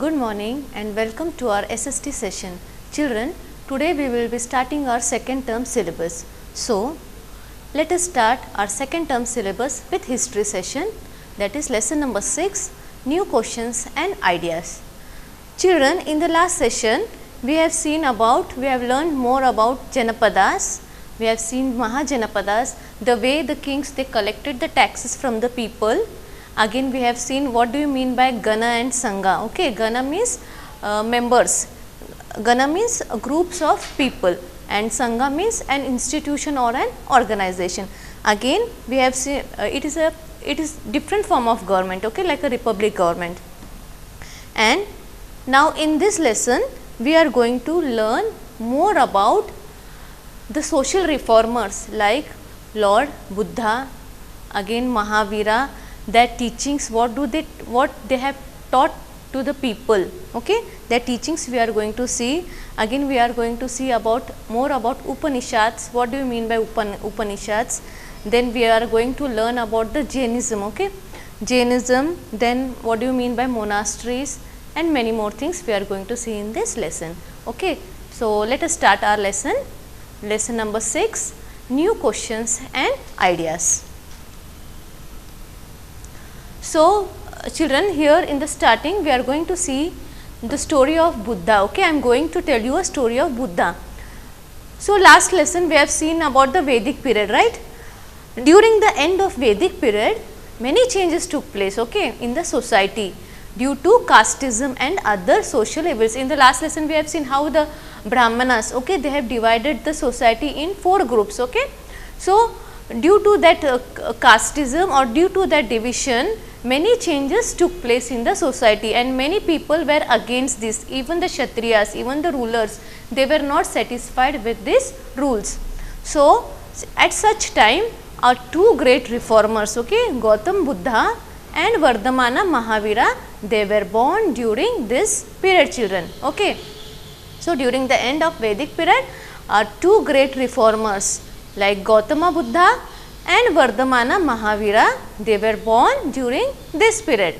Good morning and welcome to our SST session. Children, today we will be starting our second term syllabus. So, let us start our second term syllabus with history session, that is lesson number 6, new questions and ideas. Children, in the last session we have learned more about Janapadas. We have seen Mahajanapadas, the way the kings they collected the taxes from the people. Again we have seen what do you mean by Gana and Sangha. Okay, Gana means members, Gana means groups of people, and Sangha means an institution or an organization. Again we have seen it is different form of government, okay, like a republic government. And now in this lesson we are going to learn more about the social reformers like Lord Buddha, again Mahavira, their teachings, what they have taught to the people, okay, their teachings we are going to see. Again we are going to see more about Upanishads, what do you mean by Upanishads. Then we are going to learn about the Jainism, okay, Jainism, then what do you mean by monasteries, and many more things we are going to see in this lesson, okay. So let us start our lesson number 6, new questions and ideas. So children, here in the starting we are going to see the story of Buddha, okay. I am going to tell you a story of Buddha. So last lesson we have seen about the Vedic period, right. During the end of Vedic period many changes took place, okay, in the society due to casteism and other social evils. In the last lesson we have seen how the Brahmanas, okay, they have divided the society in 4 groups, okay. So due to that casteism or due to that division, many changes took place in the society and many people were against this. Even the Kshatriyas, even the rulers, they were not satisfied with these rules. So at such time our 2 great reformers, okay, Gautam Buddha and Vardhamana Mahavira, they were born during this period, children, okay. So during the end of Vedic period our 2 great reformers like Gautama Buddha and Vardhamana Mahavira, they were born during this period.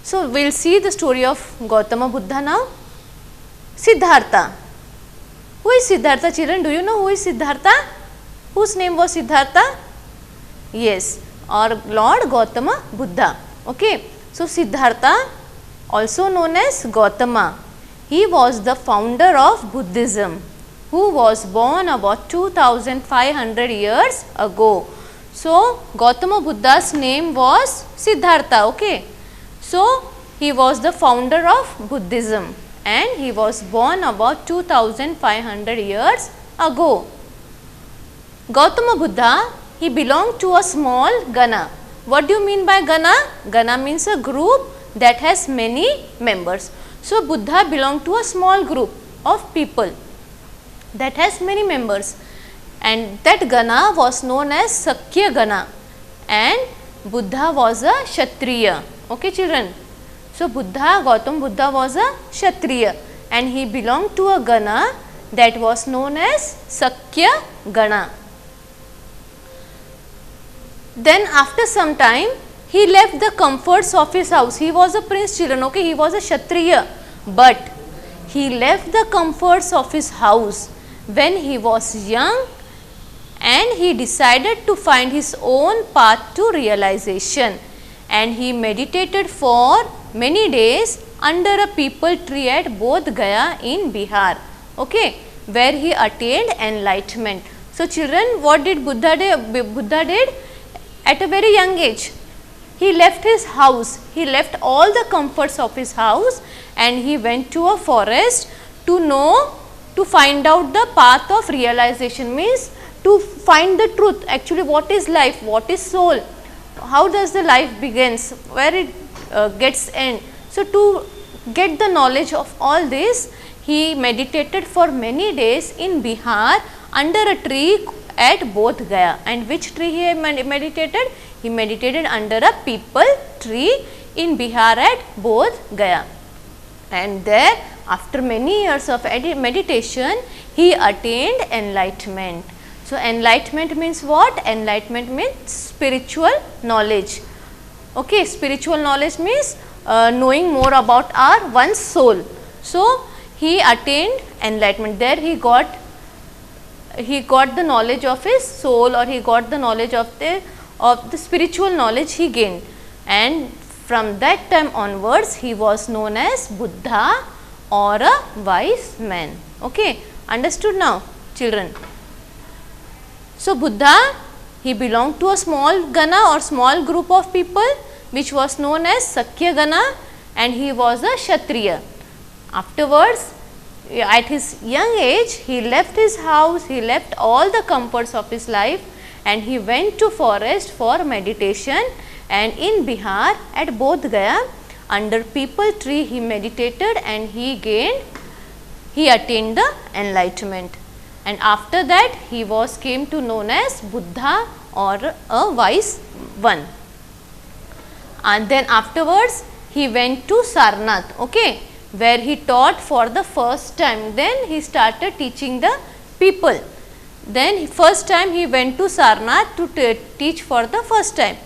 So we will see the story of Gautama Buddha now. Siddhartha. Who is Siddhartha, children? Do you know who is Siddhartha? Whose name was Siddhartha? Yes, or Lord Gautama Buddha, okay. So Siddhartha, also known as Gautama, he was the founder of Buddhism, who was born about 2500 years ago. So Gautama Buddha's name was Siddhartha, okay. So he was the founder of Buddhism and he was born about 2500 years ago. Gautama Buddha, he belonged to a small Gana. What do you mean by Gana? Gana means a group that has many members. So Buddha belonged to a small group of people that has many members, and that Gana was known as Sakya Gana, and Buddha was a Kshatriya, okay children. So Gautam Buddha was a Kshatriya and he belonged to a Gana that was known as Sakya Gana. Then after some time he left the comforts of his house. He was a prince, children, okay, he was a Kshatriya, but he left the comforts of his house when he was young and he decided to find his own path to realization, and he meditated for many days under a peepal tree at Bodh Gaya in Bihar, okay, where he attained enlightenment. So children, what did Buddha did? At a very young age he left his house, he left all the comforts of his house and he went to a forest to find out the path of realization, means to find the truth, actually what is life, what is soul, how does the life begins, where it gets end. So to get the knowledge of all this, he meditated for many days in Bihar under a tree at Bodh Gaya. And which tree he meditated? He meditated under a peepal tree in Bihar at Bodh Gaya. And there, after many years of meditation, he attained enlightenment. So enlightenment means what? Enlightenment means spiritual knowledge. Okay, spiritual knowledge means knowing more about our one's soul. So he attained enlightenment. There he got the knowledge of his soul, or he got the knowledge of the spiritual knowledge he gained, and from that time onwards he was known as Buddha or a wise man. Okay, understood now children? So Buddha, he belonged to a small gana or small group of people which was known as Sakya Gana, and he was a Kshatriya. Afterwards, at his young age, he left his house, he left all the comforts of his life, and he went to forest for meditation, and in Bihar at Bodh Gaya, under people tree he meditated, and he attained the enlightenment, and after that he came to known as Buddha or a wise one. And then afterwards he went to Sarnath, okay, where he taught for the first time. Then he started teaching the people. Then first time he went to Sarnath to teach for the first time.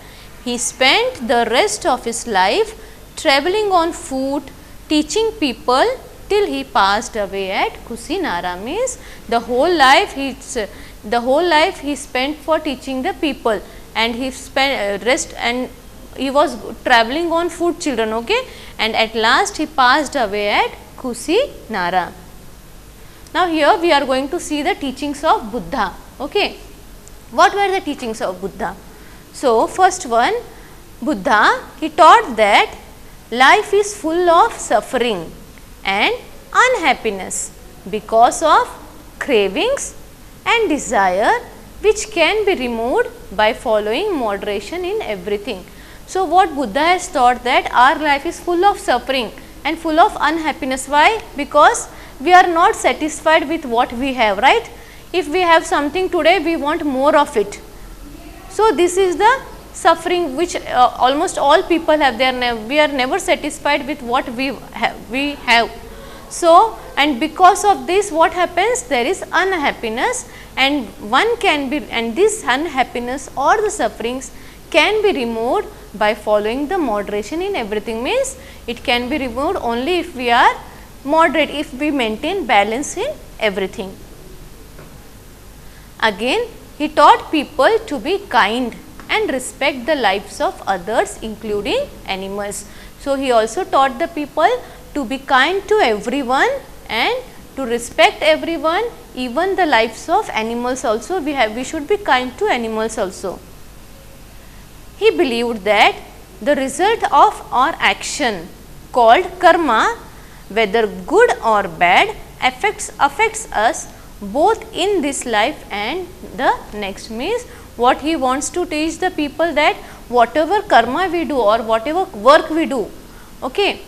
He spent the rest of his life traveling on foot, teaching people till he passed away at Kusinara. Means the whole life he spent for teaching the people, and he spent rest, and he was traveling on foot children, okay, and at last he passed away at Kusinara. Now here we are going to see the teachings of Buddha, okay. What were the teachings of Buddha? So first one, Buddha, he taught that life is full of suffering and unhappiness because of cravings and desire, which can be removed by following moderation in everything. So what Buddha has taught, that our life is full of suffering and full of unhappiness. Why? Because we are not satisfied with what we have, right? If we have something today, we want more of it. So this is the suffering which almost all people have. We are never satisfied with what we have. So, and because of this, what happens? There is unhappiness, and this unhappiness or the sufferings can be removed by following the moderation in everything. Means it can be removed only if we are moderate, if we maintain balance in everything. Again, he taught people to be kind and respect the lives of others, including animals. So he also taught the people to be kind to everyone and to respect everyone, even the lives of animals also. We should be kind to animals also. He believed that the result of our action, called karma, whether good or bad, affects us both in this life and the next. Means what he wants to teach the people, that whatever karma we do or whatever work we do, okay,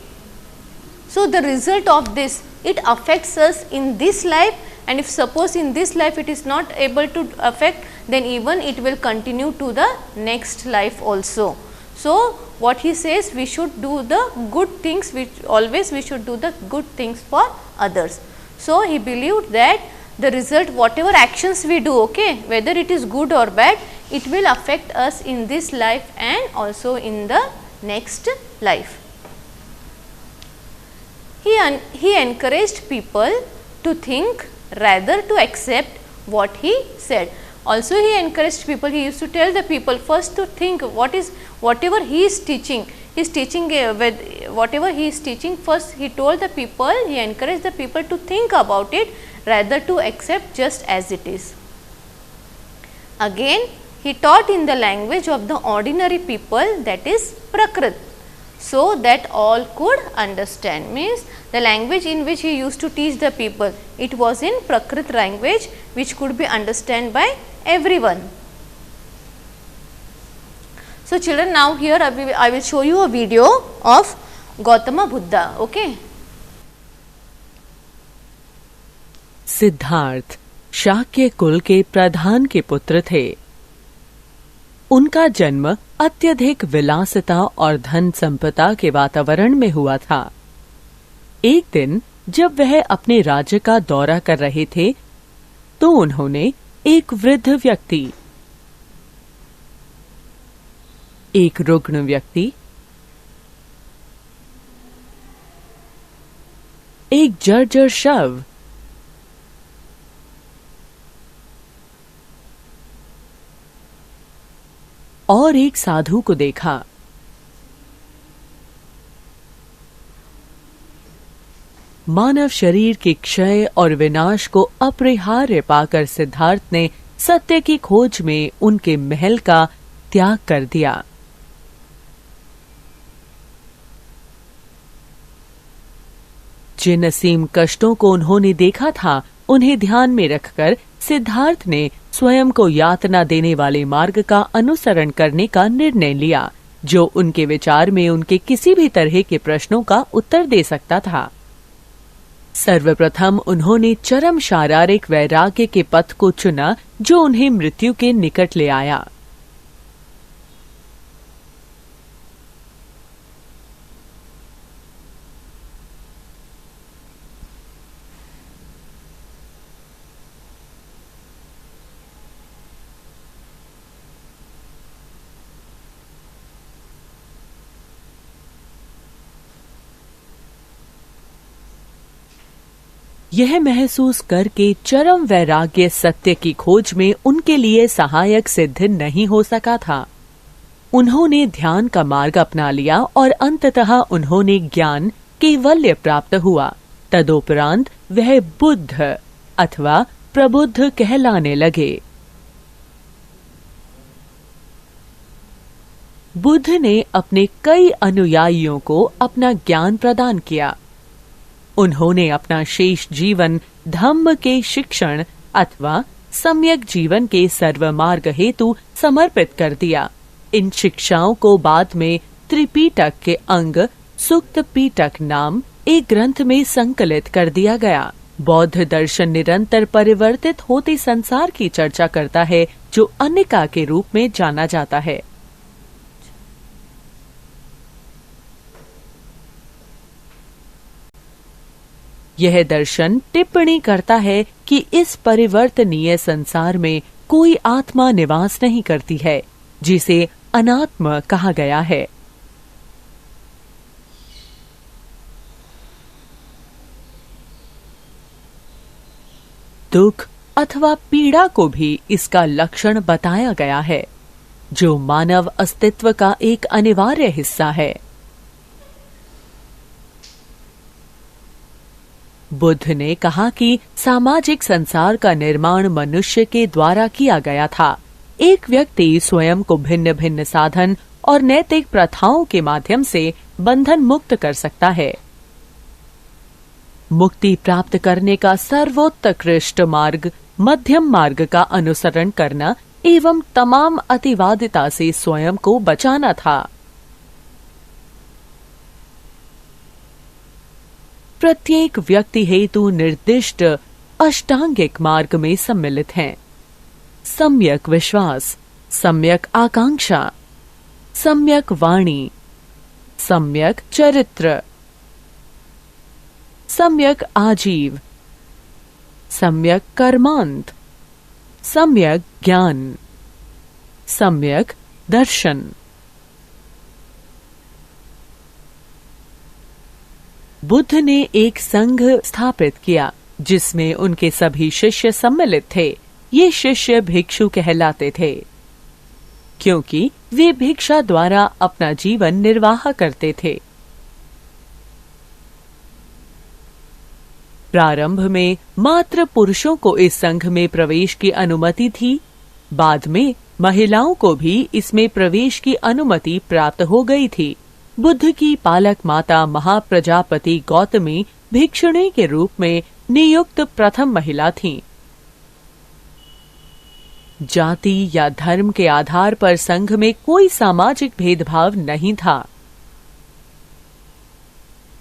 so the result of this, it affects us in this life, and if suppose in this life it is not able to affect, then even it will continue to the next life also. So what he says, we should do the good things, we should do the good things for others. So he believed that the result, whatever actions we do, okay, whether it is good or bad, it will affect us in this life and also in the next life. He encouraged people to think rather to accept what he said. Also he encouraged people, he used to tell the people first to think whatever he is teaching, whatever he is teaching, first he told the people, he encouraged the people to think about it rather to accept just as it is. Again, he taught in the language of the ordinary people, that is Prakrit, so that all could understand. Means the language in which he used to teach the people, it was in Prakrit language which could be understood by everyone. So children, now here I will show you a video of Gautama Buddha, okay. Siddharth Shakya कुल के प्रधान के पुत्र थे। उनका जन्म अत्यधिक विलासिता और धन संपदा के वातावरण में हुआ था। एक दिन जब वह अपने राज्य का दौरा कर रहे थे, तो उन्होंने एक वृद्ध व्यक्ति, एक रुग्ण व्यक्ति एक जर्जर शव। और एक साधु को देखा। मानव शरीर के क्षय और विनाश को अपरिहार्य पाकर सिद्धार्थ ने सत्य की खोज में उनके महल का त्याग कर दिया। जिन असीम कष्टों को उन्होंने देखा था, उन्हें ध्यान में रखकर सिद्धार्थ ने स्वयं को यातना देने वाले मार्ग का अनुसरण करने का निर्णय लिया, जो उनके विचार में उनके किसी भी तरह के प्रश्नों का उत्तर दे सकता था। सर्वप्रथम उन्होंने चरम शारीरिक वैराग्य के पथ को चुना, जो उन्हें मृत्यु के निकट ले आया। यह महसूस करके चरम वैराग्य सत्य की खोज में उनके लिए सहायक सिद्ध नहीं हो सका था। उन्होंने ध्यान का मार्ग अपना लिया और अंततः उन्होंने ज्ञान कैवल्य प्राप्त हुआ। तदोपरांत वह बुद्ध अथवा प्रबुद्ध कहलाने लगे। बुद्ध ने अपने कई अनुयायियों को अपना ज्ञान प्रदान किया। उन्होंने अपना शेष जीवन धम्म के शिक्षण अथवा सम्यक जीवन के सर्वमार्ग हेतु समर्पित कर दिया। इन शिक्षाओं को बाद में त्रिपीटक के अंग सुक्त पीटक नाम एक ग्रंथ में संकलित कर दिया गया। बौद्ध दर्शन निरंतर परिवर्तित होते संसार की चर्चा करता है, जो अनिका के रूप में जाना जाता है। यह दर्शन टिप्पणी करता है कि इस परिवर्तनीय संसार में कोई आत्मा निवास नहीं करती है, जिसे अनात्म कहा गया है। दुख अथवा पीड़ा को भी इसका लक्षण बताया गया है, जो मानव अस्तित्व का एक अनिवार्य हिस्सा है। बुद्ध ने कहा कि सामाजिक संसार का निर्माण मनुष्य के द्वारा किया गया था। एक व्यक्ति स्वयं को भिन्न भिन्न साधन और नैतिक प्रथाओं के माध्यम से बंधन मुक्त कर सकता है। मुक्ति प्राप्त करने का सर्वोत्कृष्ट मार्ग मध्यम मार्ग का अनुसरण करना एवं तमाम अतिवादिता से स्वयं को बचाना था। प्रत्येक व्यक्ति हेतु निर्दिष्ट अष्टांगिक मार्ग में सम्मिलित हैं। सम्यक विश्वास, सम्यक आकांक्षा, सम्यक वाणी, सम्यक चरित्र, सम्यक आजीव, सम्यक कर्मांत, सम्यक ज्ञान, सम्यक दर्शन। बुद्ध ने एक संघ स्थापित किया, जिसमें उनके सभी शिष्य सम्मिलित थे। ये शिष्य भिक्षु कहलाते थे, क्योंकि वे भिक्षा द्वारा अपना जीवन निर्वाह करते थे। प्रारंभ में मात्र पुरुषों को इस संघ में प्रवेश की अनुमति थी। बाद में महिलाओं को भी इसमें प्रवेश की अनुमति प्राप्त हो गई थी। बुद्ध की पालक माता महाप्रजापति गौतमी भिक्षुणी के रूप में नियुक्त प्रथम महिला थीं। जाति या धर्म के आधार पर संघ में कोई सामाजिक भेदभाव नहीं था।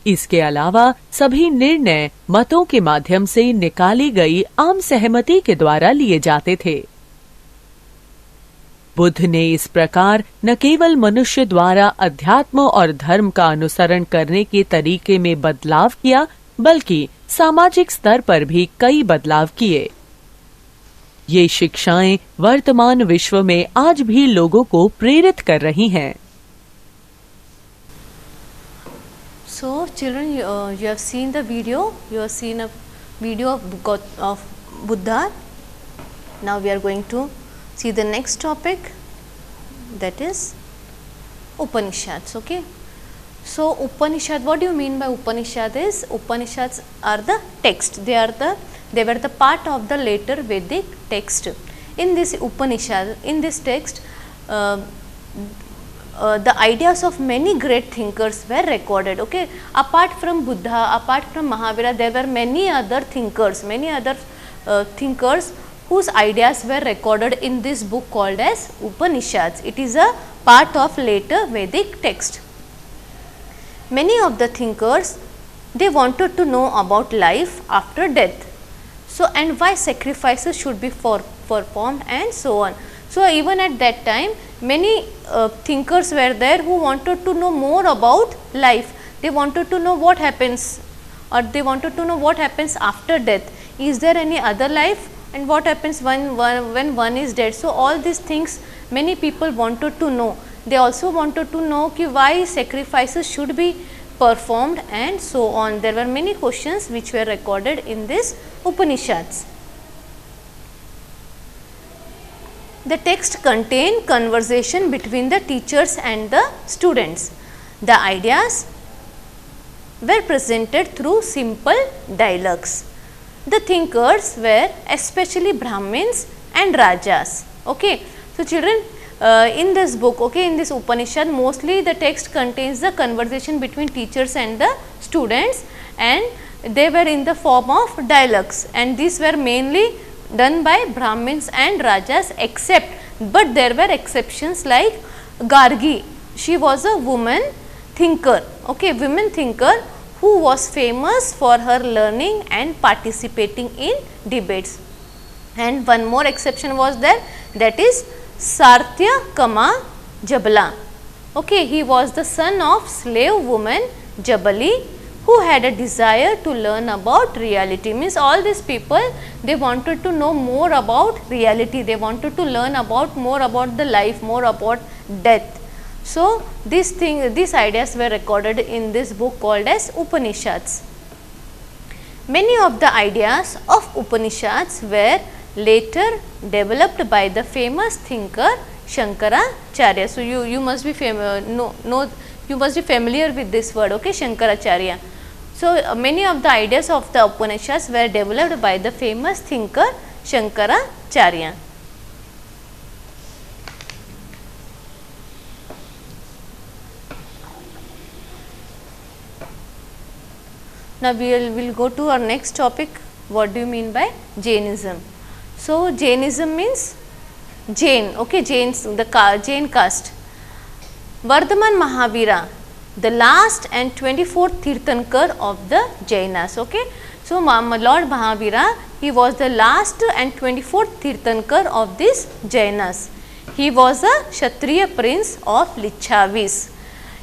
इसके अलावा सभी निर्णय मतों के माध्यम से निकाली गई आम सहमति के द्वारा लिए जाते थे। बुद्ध ने इस प्रकार न केवल मनुष्य द्वारा अध्यात्म और धर्म का अनुसरण करने के तरीके में बदलाव किया, बल्कि सामाजिक स्तर पर भी कई बदलाव किए। ये शिक्षाएं वर्तमान विश्व में आज भी लोगों को प्रेरित कर रही हैं। So children, you have seen the video, you have seen a video of Buddha. Now we are going to see the next topic, that is Upanishads. Okay. So Upanishad, what do you mean by Upanishad is, Upanishads are the text, they were the part of the later Vedic text. In this Upanishad, in this text, the ideas of many great thinkers were recorded. Okay, apart from Buddha, apart from Mahavira, there were many other thinkers, thinkers whose ideas were recorded in this book called as Upanishads. It is a part of later Vedic text. Many of the thinkers, they wanted to know about life after death. So, and why sacrifices should be performed and so on. So, even at that time, many thinkers were there who wanted to know more about life. They wanted to know what happens, or they wanted to know what happens after death. Is there any other life, and what happens when one is dead. So, all these things many people wanted to know. They also wanted to know why sacrifices should be performed and so on. There were many questions which were recorded in this Upanishads. The text contained conversation between the teachers and the students. The ideas were presented through simple dialogues. The thinkers were especially Brahmins and Rajas. Okay. So, children, in this book, okay, in this Upanishad, mostly the text contains the conversation between teachers and the students, and they were in the form of dialogues, and these were mainly done by Brahmins and Rajas, but there were exceptions like Gargi. She was a woman thinker, okay, women thinker who was famous for her learning and participating in debates. And one more exception was there, that is Sartyakama Jabala. Okay, he was the son of slave woman Jabali, who had a desire to learn about reality. Means all these people, they wanted to know more about reality, they wanted to learn more about the life, more about death. So, these ideas were recorded in this book called as Upanishads. Many of the ideas of Upanishads were later developed by the famous thinker Shankaracharya. So, you must be you must be familiar with this word, okay, Shankaracharya. So, many of the ideas of the Upanishads were developed by the famous thinker Shankaracharya. Now, we will go to our next topic. What do you mean by Jainism? So, Jainism means Jain, okay, Jains, the Jain caste. Vardhaman Mahavira, the last and 24th Tirthankar of the Jainas, okay. So, Lord Mahavira, he was the last and 24th Tirthankar of this Jainas. He was a Kshatriya prince of Licchavis.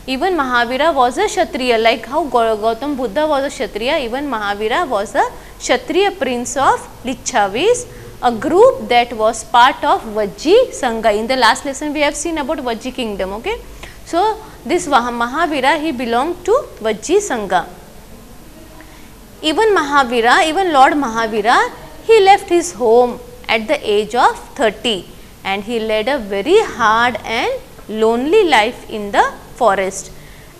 Even Mahavira was a Kshatriya, like how Gautam Buddha was a Kshatriya, even Mahavira was a Kshatriya prince of Licchavis, a group that was part of Vajji Sangha. In the last lesson, we have seen about Vajji kingdom, okay. So, this Mahavira, he belonged to Vajji Sangha. Even Lord Mahavira, he left his home at the age of 30 and he led a very hard and lonely life in the forest,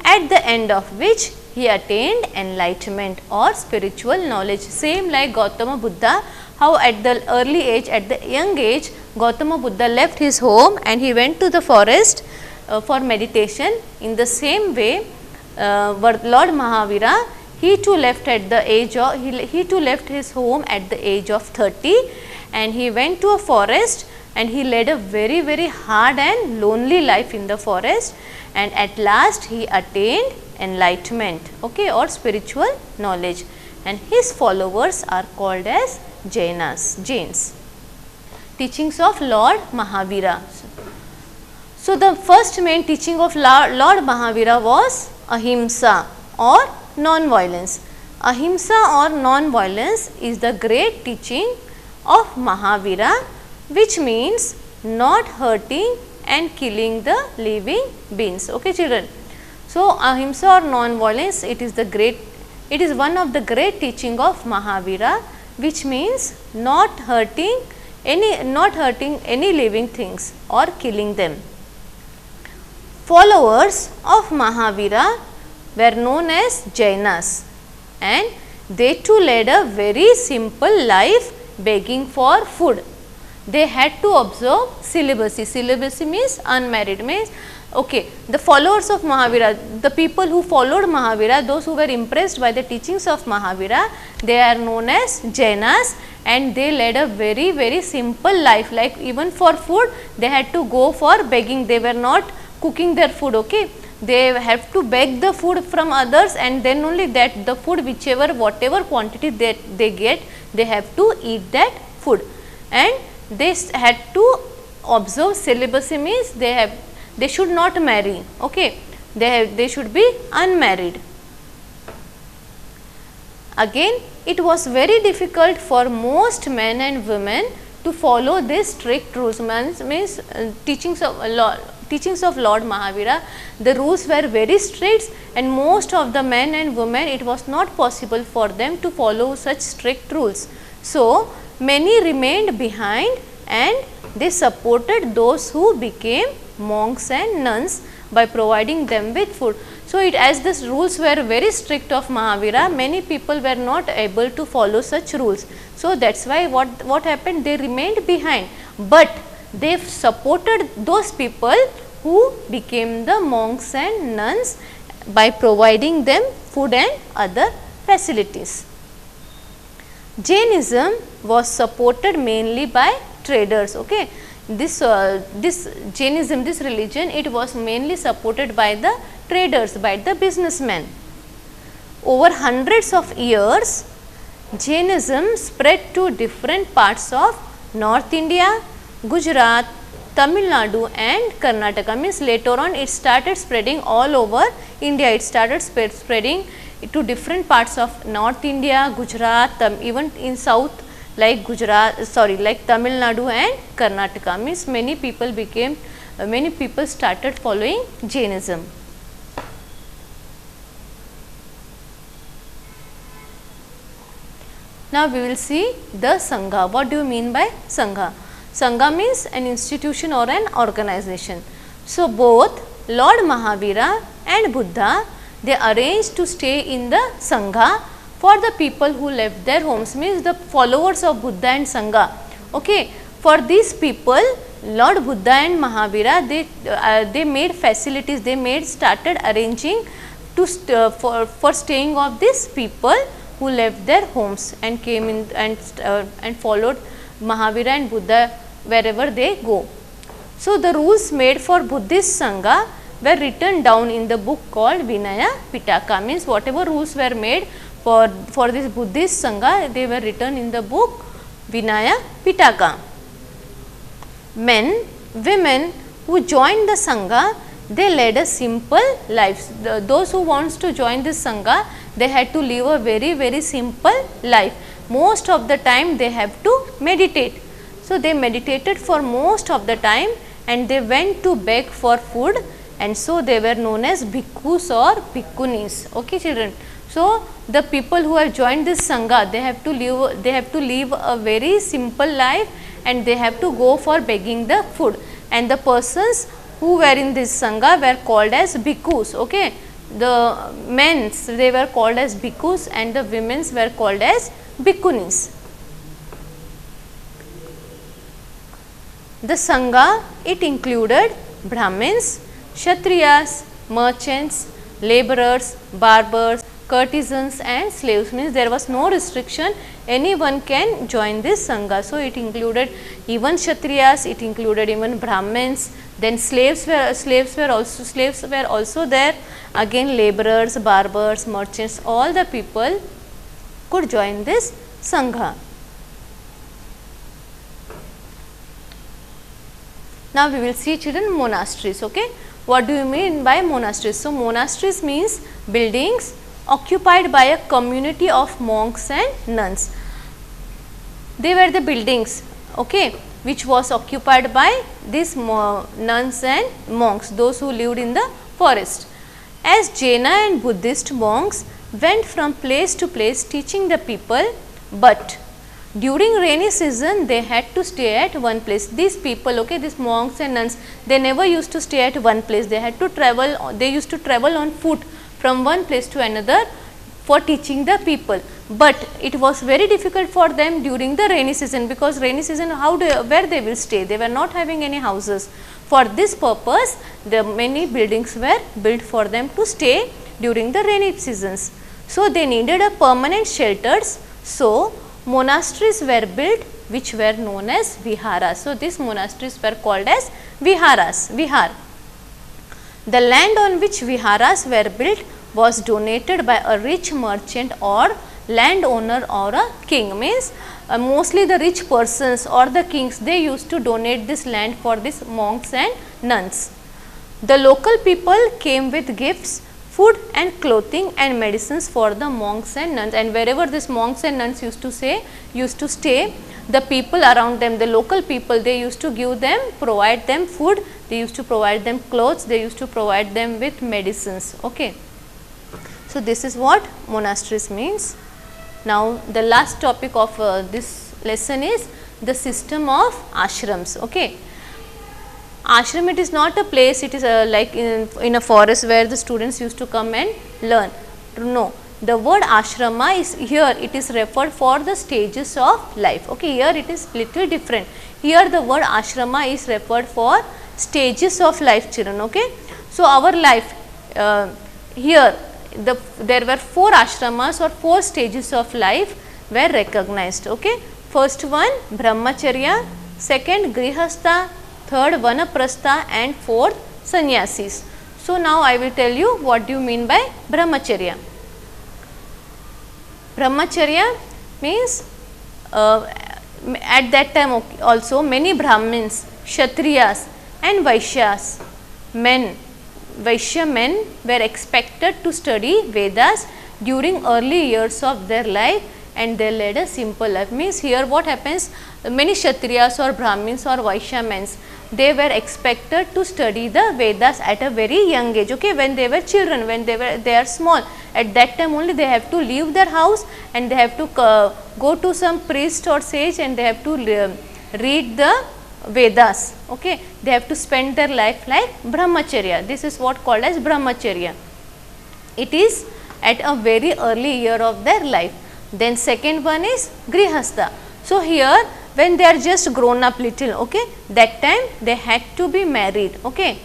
at the end of which he attained enlightenment or spiritual knowledge. Same like Gautama Buddha, how at the early age, at the young age, Gautama Buddha left his home and he went to the forest for meditation. In the same way, Lord Mahavira, he too left at the age of, he too left his home at the age of 30 and he went to a forest and he led a very, very hard and lonely life in the forest, and at last he attained enlightenment, okay, or spiritual knowledge, and his followers are called as Jains. Teachings of Lord Mahavira. So, the first main teaching of Lord Mahavira was ahimsa or non-violence. Ahimsa or non-violence is the great teaching of Mahavira, which means not hurting and killing the living beings. Okay, children. So ahimsa or non-violence, it is one of the great teaching of Mahavira, which means not hurting any living things or killing them. Followers of Mahavira were known as Jainas, and they too led a very simple life, begging for food. They had to observe celibacy. Celibacy means unmarried, means okay. The followers of Mahavira, the people who followed Mahavira, those who were impressed by the teachings of Mahavira, they are known as Jainas, and they led a very simple life. Like even for food, they had to go for begging. They were not cooking their food, okay. They have to beg the food from others, and then only that the food, whatever quantity they get, they have to eat that food. And they had to observe celibacy, means they should not marry, okay. They should be unmarried. Again, it was very difficult for most men and women to follow these strict rules, means teachings of Lord Mahavira. The rules were very strict, and most of the men and women, it was not possible for them to follow such strict rules. So many remained behind, and they supported those who became monks and nuns by providing them with food. So as these rules were very strict of Mahavira, many people were not able to follow such rules. So that's why what happened, they remained behind, but they supported those people who became the monks and nuns by providing them food and other facilities. Jainism was supported mainly by traders, okay. This Jainism, this religion, it was mainly supported by the traders, by the businessmen. Over hundreds of years, Jainism spread to different parts of North India, Gujarat, Tamil Nadu and Karnataka, means later on it started spreading all over India. It started spreading to different parts of North India, Gujarat, even in south like like Tamil Nadu and Karnataka, means many people started following Jainism. Now we will see the Sangha. What do you mean by Sangha? Sangha means an institution or an organization. So both Lord Mahavira and Buddha, they arranged to stay in the Sangha for the people who left their homes, means the followers of Buddha and Sangha, okay. For these people, Lord Buddha and Mahavira, they made facilities, started arranging to for staying of these people who left their homes and came in and followed Mahavira and Buddha wherever they go. So the rules made for Buddhist Sangha were written down in the book called Vinaya Pitaka, means whatever rules were made for this Buddhist Sangha, they were written in the book Vinaya Pitaka. Men, women who joined the Sangha, they led a simple life. Those who wants to join this Sangha, they had to live a very simple life. Most of the time they have to meditate. So they meditated for most of the time, and they went to beg for food, and so they were known as bhikkhus or bhikkhunis, okay children. So the people who have joined this Sangha, they have to live a very simple life, and they have to go for begging the food, and the persons who were in this Sangha were called as bhikkhus, okay. The men's, they were called as bhikkhus, and the women's were called as bhikkhunis. The Sangha, it included Brahmins, Kshatriyas, merchants, laborers, barbers, courtesans and slaves, means there was no restriction, anyone can join this Sangha. So it included even Kshatriyas, it included even Brahmins, then slaves were also there, again laborers, barbers, merchants, all the people could join this Sangha. Now we will see children monasteries, okay. What do you mean by monasteries? So monasteries means buildings occupied by a community of monks and nuns. They were the buildings, okay, which was occupied by these nuns and monks, those who lived in the forest. as Jaina and Buddhist monks went from place to place teaching the people, but during rainy season they had to stay at one place. These people, okay, these monks and nuns, they never used to stay at one place. They had to travel, they used to travel on foot from one place to another for teaching the people. But it was very difficult for them during the rainy season, because rainy season where they will stay, they were not having any houses. For this purpose, the many buildings were built for them to stay during the rainy seasons. So they needed a permanent shelters. So monasteries were built, which were known as viharas. So these monasteries were called as viharas. Vihar. The land on which viharas were built was donated by a rich merchant or landowner or a king. Means mostly the rich persons or the kings, they used to donate this land for these monks and nuns. The local people came with gifts, food and clothing and medicines for the monks and nuns, and wherever these monks and nuns used to stay, the people around them, the local people, they used to give them, provide them food, they used to provide them clothes, they used to provide them with medicines. Okay. So this is what monasteries means. Now the last topic of this lesson is the system of ashrams. Okay. Ashram, it is not a place, it is like in a forest where the students used to come and learn. No, the word ashrama is here, it is referred for the stages of life. Okay, here it is little different. Here the word ashrama is referred for stages of life, children. Okay. So our life, here there were 4 ashramas or 4 stages of life were recognized. Okay. First one brahmacharya, second grihastha, third vanaprastha and fourth sannyasis. So now I will tell you what do you mean by brahmacharya. Brahmacharya means at that time also many Brahmins, Kshatriyas and Vaishyas, Vaishya men were expected to study Vedas during early years of their life, and they led a simple life. Means here what happens, many Kshatriyas or Brahmins or Vaishya men, they were expected to study the Vedas at a very young age. Okay, when they were children, when they are small, at that time only they have to leave their house and they have to go to some priest or sage and they have to read the Vedas. Okay, they have to spend their life like brahmacharya. This is what called as brahmacharya. It is at a very early year of their life. Then second one is grihastha. So here when they are just grown up little, okay, that time they had to be married. Okay,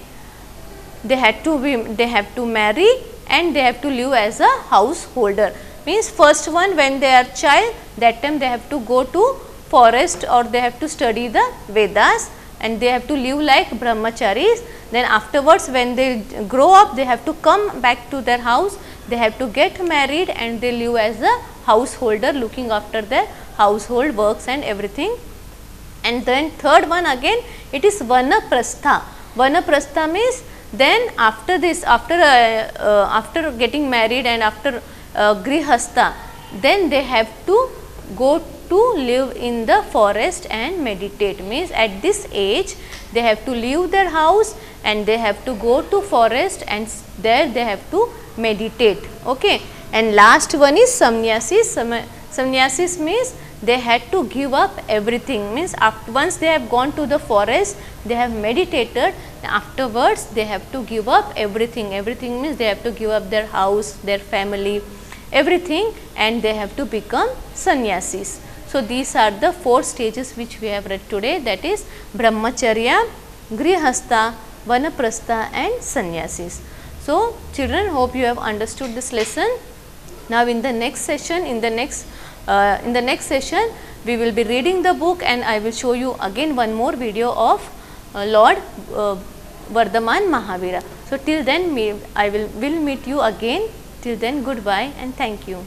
they have to marry and they have to live as a householder. Means first one, when they are child, that time they have to go to forest or they have to study the Vedas and they have to live like brahmacharis. Then afterwards when they grow up, they have to come back to their house, they have to get married and they live as a householder, looking after their household works and everything. And then third one again, it is vanaprastha. Vanaprastha means then after this, after getting married and after grihastha, then they have to go to live in the forest and meditate. Means at this age they have to leave their house and they have to go to forest and there they have to meditate. Okay. And last one is sannyasis. Sannyasis means they had to give up everything. Means once they have gone to the forest, they have meditated, afterwards they have to give up everything. Everything means they have to give up their house, their family, everything, and they have to become sannyasis. So these are the 4 stages which we have read today, that is brahmacharya, grihastha, vanaprastha and sannyasis. So children, hope you have understood this lesson. Now in the next session, we will be reading the book and I will show you again one more video of Lord Vardhaman Mahavira. So till then I will meet you again. Till then, goodbye and thank you.